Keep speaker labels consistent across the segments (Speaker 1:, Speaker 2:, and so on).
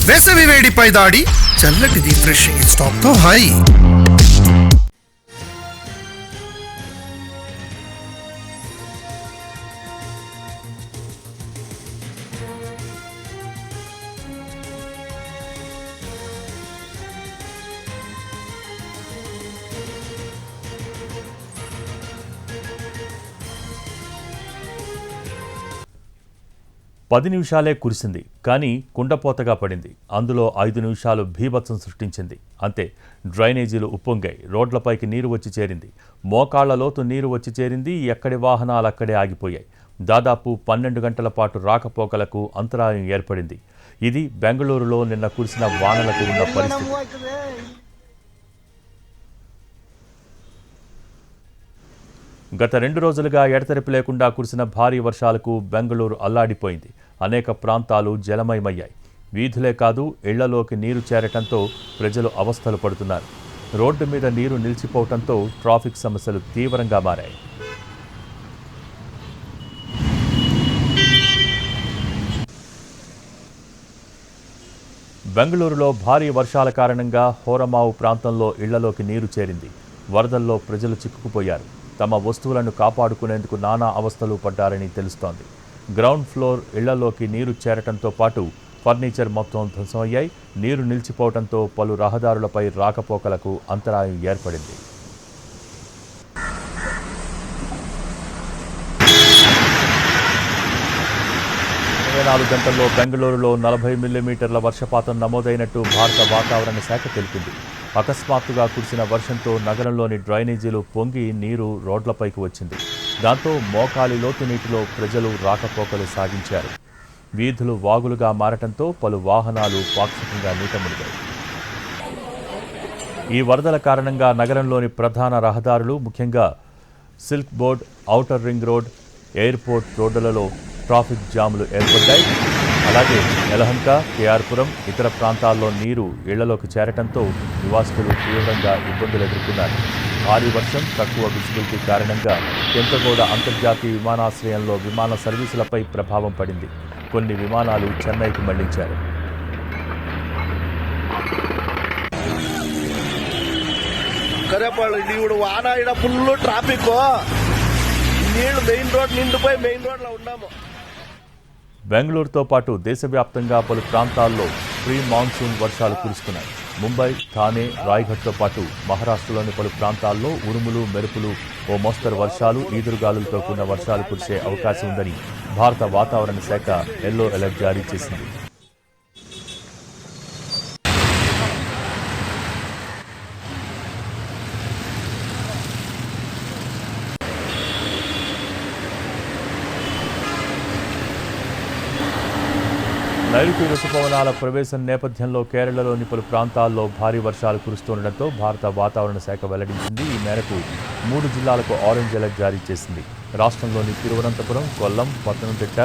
Speaker 1: వేసవి వేడిపై దాడి చల్లటిది fresh stock తో హై.
Speaker 2: 10 నిమిషాలే కురిసింది, కానీ కుండపోతగా పడింది. అందులో 5 నిమిషాలు భీభత్సం సృష్టించింది. అంతే, డ్రైనేజీలు ఉప్పొంగాయి, రోడ్లపైకి నీరు వచ్చి చేరింది. మోకాళ్ల లోతు నీరు వచ్చి చేరింది. ఎక్కడి వాహనాలు అక్కడే ఆగిపోయాయి. దాదాపు 12 గంటల పాటు రాకపోకలకు అంతరాయం ఏర్పడింది. ఇది బెంగళూరులో నిన్న కురిసిన వానలకు ఉన్న పరిస్థితి. గత 2 రోజులుగా ఎడతెరిపి లేకుండా కురిసిన భారీ వర్షాలకు బెంగళూరు అల్లాడిపోయింది. అనేక ప్రాంతాలు జలమయమయ్యాయి. వీధులే కాదు, ఇళ్లలోకి నీరు చేరటంతో ప్రజలు అవస్థలు పడుతున్నారు. రోడ్డు మీద నీరు నిలిచిపోవడంతో ట్రాఫిక్ సమస్యలు తీవ్రంగా మారాయి. బెంగళూరులో భారీ వర్షాల కారణంగా హోరమావు ప్రాంతంలో ఇళ్లలోకి నీరు చేరింది. వరదల్లో ప్రజలు చిక్కుకుపోయారు. తమ వస్తువులను కాపాడుకునేందుకు నానా అవస్థలు పడ్డారని తెలుస్తోంది. గ్రౌండ్ ఫ్లోర్ ఇళ్లలోకి నీరు చేరటంతో పాటు ఫర్నిచర్ మొత్తం ధ్వంసమయ్యాయి. నీరు నిలిచిపోవడంతో పలు రహదారులపై రాకపోకలకు అంతరాయం ఏర్పడింది. 24 గంటల్లో బెంగళూరులో 40 మిల్లీమీటర్ల వర్షపాతం నమోదైనట్టు భారత వాతావరణ శాఖ తెలిపింది. అకస్మాత్తుగా కురిసిన వర్షంతో నగరంలోని డ్రైనేజీలు పొంగి నీరు రోడ్లపైకి వచ్చింది. దాంతో మోకాలి లోతు నీటిలో ప్రజలు రాకపోకలు సాగించారు. వీధులు వాగులుగా మారటంతో పలు వాహనాలు పాక్షికంగా నీట మునిగాయి. ఈ వరదల కారణంగా నగరంలోని ప్రధాన రహదారులు, ముఖ్యంగా silk board, outer ring road, airport రోడ్డులలో ట్రాఫిక్ జాములు ఏర్పడ్డాయి. అలాగే యలహంక, కేఆర్పురం, ఇతర ప్రాంతాల్లో నీరు ఇళ్లలోకి చేరటంతో నివాసితులు తీవ్రంగా ఇబ్బందులు ఎదుర్కొన్నారు. భారీ వర్షం, తక్కువ విజిబిలిటీ కారణంగా కెంపగౌడ అంతర్జాతీయ విమానాశ్రయంలో విమాన సర్వీసులపై ప్రభావం పడింది. కొన్ని విమానాలు చెన్నైకి మళ్లించారు. బెంగళూరుతో పాటు దేశవ్యాప్తంగా పలు ప్రాంతాల్లో ప్రీ మాన్సూన్ వర్షాలు కురుస్తున్నాయి. ముంబై, థానే, రాయ్గఢ్తో పాటు మహారాష్ట్రలోని పలు ప్రాంతాల్లో ఉరుములు, మెరుపులు, ఓ మోస్తరు వర్షాలు, ఈదురుగాలులతో కూడిన వర్షాలు కురిసే అవకాశం ఉందని భారత వాతావరణ శాఖ ఎల్లో అలర్ట్ జారీ చేసింది. నైరుతి రుతుపవనాల ప్రవేశం నేపథ్యంలో కేరళలోని పలు ప్రాంతాల్లో భారీ వర్షాలు కురుస్తుండటంతో భారత వాతావరణ శాఖ వెల్లడించింది. ఈ మేరకు 3 జిల్లాలకు ఆరెంజ్ అలర్ట్ జారీ చేసింది. రాష్ట్రంలోని తిరువనంతపురం, కొల్లం, పత్తనంతిట్ట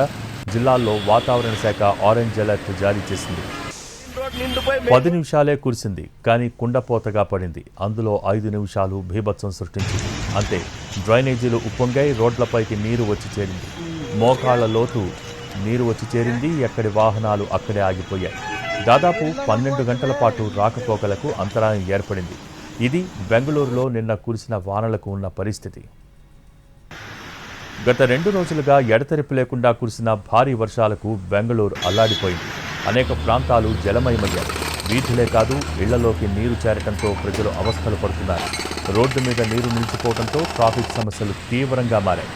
Speaker 2: జిల్లాల్లో వాతావరణ శాఖ ఆరెంజ్ అలర్ట్ జారీ చేసింది. 10 నిమిషాలే కురిసింది, కానీ కుండపోతగా పడింది. అందులో 5 నిమిషాలు భీభత్సం సృష్టించింది. అంతే, డ్రైనేజీలు ఉప్పొంగాయి, రోడ్లపైకి నీరు వచ్చి చేరింది. మోకాళ్ల లోతు నీరు వచ్చి చేరింది. ఎక్కడి వాహనాలు అక్కడే ఆగిపోయాయి. దాదాపు 12 గంటల పాటు రాకపోకలకు అంతరాయం ఏర్పడింది. ఇది బెంగళూరులో నిన్న కురిసిన వానలకు ఉన్న పరిస్థితి. గత 2 రోజులుగా ఎడతెరిపి లేకుండా కురిసిన భారీ వర్షాలకు బెంగళూరు అల్లాడిపోయింది. అనేక ప్రాంతాలు జలమయమయ్యాయి. వీధులే కాదు, ఇళ్లలోకి నీరు చేరటంతో ప్రజలు అవస్థలు పడుతున్నారు. రోడ్డు మీద నీరు నిలిచిపోవడంతో ట్రాఫిక్ సమస్యలు తీవ్రంగా మారాయి.